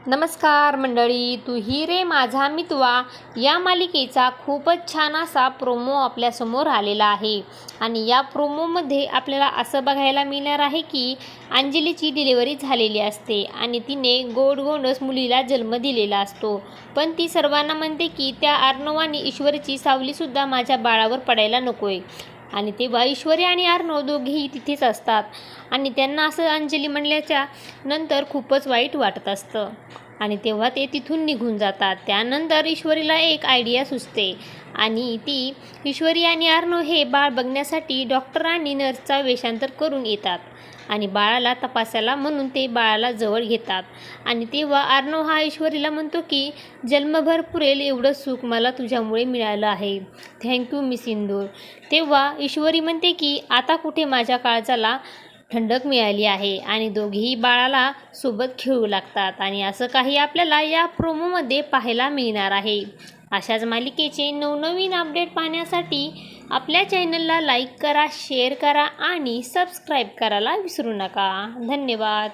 नमस्कार मंडळी, तू ही रे माझा मितवा या मालिकेचा खूपच छान असा प्रोमो आपल्यासमोर आलेला आहे. आणि या प्रोमोमध्ये आपल्याला असं बघायला मिळणार आहे की अंजलीची डिलिव्हरी झालेली असते आणि तिने गोंडस मुलीला जन्म दिलेला असतो. पण ती सर्वांना म्हणते की त्या अर्णव आणि ईश्वरीची सावलीसुद्धा माझ्या बाळावर पडायला नकोय. आणि तेव्हा ईश्वरी आणि अर्णव दोघेही तिथेच असतात आणि त्यांना असं अंजली म्हणल्याच्या नंतर खूपच वाईट वाटत असतं आणि तेव्हा ते तिथून निघून जातात. त्यानंतर ईश्वरीला एक आयडिया सुचते आणि ती ईश्वरी आणि अर्णव हे बाळ बघण्यासाठी डॉक्टर आणि नर्सचा वेषांतर करून येतात आणि बाळाला तपासायला म्हणून ते बाळाला जवळ घेतात. आणि तेव्हा अर्णव हा ईश्वरीला म्हणतो की जन्मभर पुरेल एवढं सुख मला तुझ्यामुळे मिळालं आहे, थँक्यू मी सिंदूर. तेव्हा ईश्वरी म्हणते की आता कुठे माझ्या काळजाला ठंडक मिळाली आहे आणि दोघेही बाळाला सोबत खेळू लागतात. आणि असं काही आपल्याला या प्रोमोमध्ये पाहायला मिळणार आहे. अशाच मालिकेचे नवनवीन अपडेट पाहण्यासाठी आपल्या चॅनलला लाईक करा, शेअर करा आणि सबस्क्राईब करायला विसरू नका. धन्यवाद.